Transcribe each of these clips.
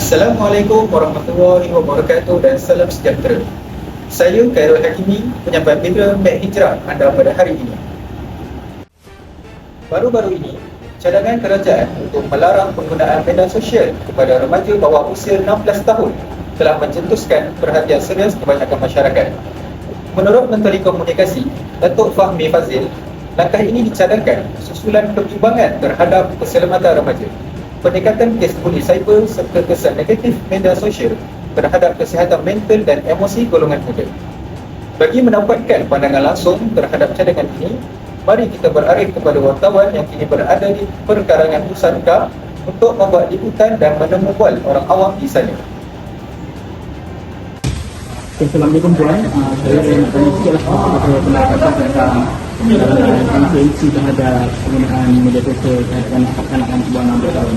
Assalamualaikum warahmatullahi wabarakatuh dan salam sejahtera. Saya Khairul Hakimi, penyampai berita Mek Hijrah anda pada hari ini. Baru-baru ini, cadangan kerajaan untuk melarang penggunaan media sosial kepada remaja bawah usia 16 tahun telah mencetuskan perhatian serius kebanyakan masyarakat. Menurut Menteri Komunikasi, Datuk Fahmi Fadzil, langkah ini dicadangkan susulan pertimbangan terhadap keselamatan remaja, peningkatan kes buli cyber serta kesan negatif media sosial terhadap kesihatan mental dan emosi golongan muda. Bagi mendapatkan pandangan langsung terhadap cadangan ini, mari kita beralih kepada wartawan yang kini berada di perkarangan Nusa untuk membuat liputan dan menemu bual orang awam di sana. Assalamualaikum tuan, saya nak tanya sikit lah kepada pendapatan tentang intensi terhadap penggunaan media sosial terhadap kanak-kanak di bawah 16 tahun.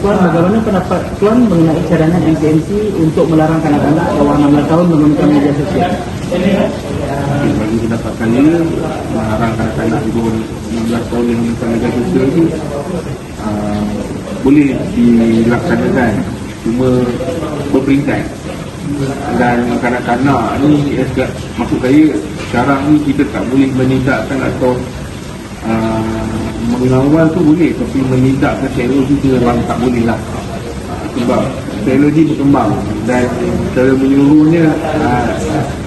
Tuan, bagaimana pendapat tuan mengenai cadangan MCMC untuk melarang kanak-kanak bawah 16 tahun menggunakan media sosial? Bagi pendapat saya, melarang kanak-kanak di bawah 16 tahun yang menggunakan media sosial itu boleh dilaksanakan, cuma berperingkat. Dan kanak-kanak ni, maksud saya sekarang ni kita tak boleh menindakkan atau mengawal tu boleh, tapi menindakkan teknologi tu memang tak boleh lah. Sebab teknologi berkembang dan secara menyeluruhnya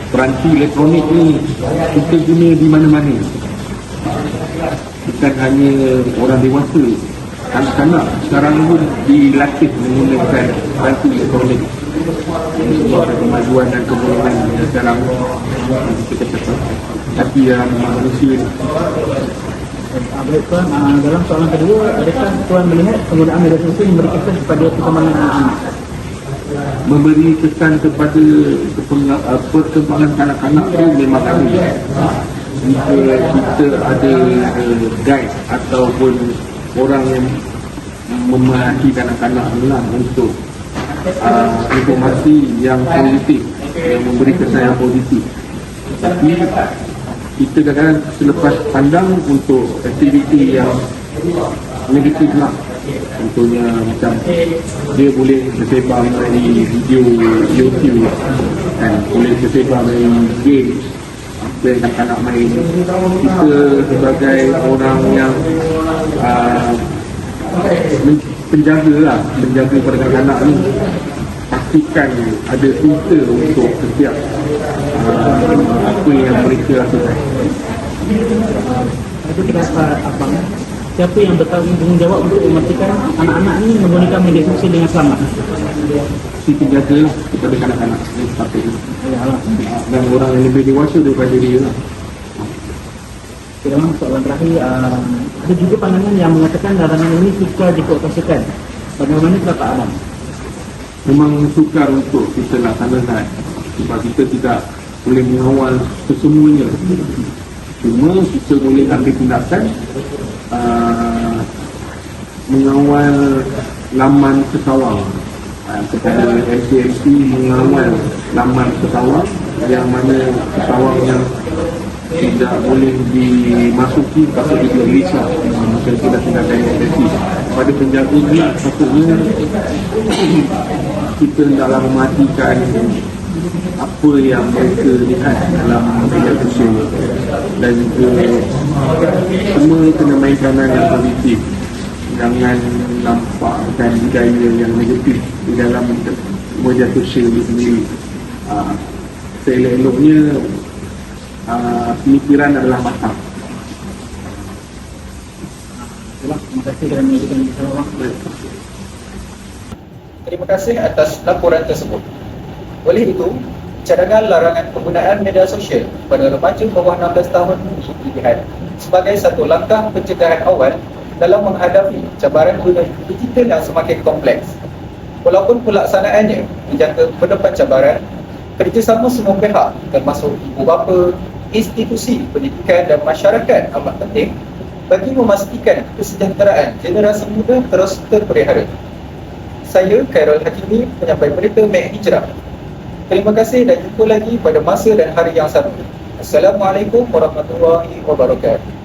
peranti elektronik ni kita guna di mana-mana, bukan hanya orang dewasa. Kanak-kanak sekarang pun dilatih menggunakan peranti elektronik. Sebuah kemajuan dan kemudahan yang sekarang kita cakap tapi dalam manusia ni. Baik tuan, dalam soalan kedua, adakah tuan melihat penggunaan media sosial memberi kesan kepada perkembangan anak-anak? Memberi kesan kepada perkembangan kanak-kanak tu memang ada. Jika kita ada guide ataupun orang yang memerhati kanak-kanak lah untuk informasi yang positif, yang memberi kesan yang positif. Tapi kita kadang-kadang selepas pandang untuk aktiviti yang negatif lah. Contohnya macam dia boleh tersebar dari video YouTube dan boleh tersebar dari game apa yang kanak-kanak main. Kita sebagai orang yang penjaga pada kanak-kanak ni, pastikan ada filter untuk setiap apa yang mereka lakukan. Itu pendapat abang, siapa yang bertanggungjawab untuk memastikan anak-anak ni menggunakan media sosial dengan selamat? Si penjaga lah kepada kanak-kanak yang sepatutnya, dan orang yang lebih dewasa daripada dia lah. Dalam soalan terakhir, ada juga pandangan yang mengatakan larangan ini sukar dikomunikasikan. Bagaimana pendapat abang? Memang sukar untuk kita laksanakan sebab kita tidak boleh mengawal kesemuanya. Cuma kita boleh ambil tindakan mengawal laman kesawang. Kepada MCMC mengawal laman kesawang yang mana kesawang yang tidak boleh dimasuki patut digelisah. Maka kita dah tindakan MCMC pada penjaga ni. Patutnya kita hendaklah mematikan apa yang mereka lihat dalam media sosial, dan juga semua kena main peranan yang positif. Jangan nampakkan budaya yang negatif di dalam media sosial itu sendiri. Seelok-eloknya pemikiran adalah matang. Terima kasih kerana menunjukkan bersama. Terima kasih atas laporan tersebut. Oleh itu, cadangan larangan penggunaan media sosial pada remaja bawah 16 tahun ini dilihat sebagai satu langkah pencegahan awal dalam menghadapi cabaran dunia digital yang semakin kompleks. Walaupun pelaksanaannya dijangka mendapat cabaran, kerjasama semua pihak termasuk ibu bapa, institusi pendidikan dan masyarakat amat penting bagi memastikan kesejahteraan generasi muda terus terpelihara. Saya Khairul Hakimi, penyampai berita Mek Hijrah. Terima kasih dan jumpa lagi pada masa dan hari yang sama. Assalamualaikum warahmatullahi wabarakatuh.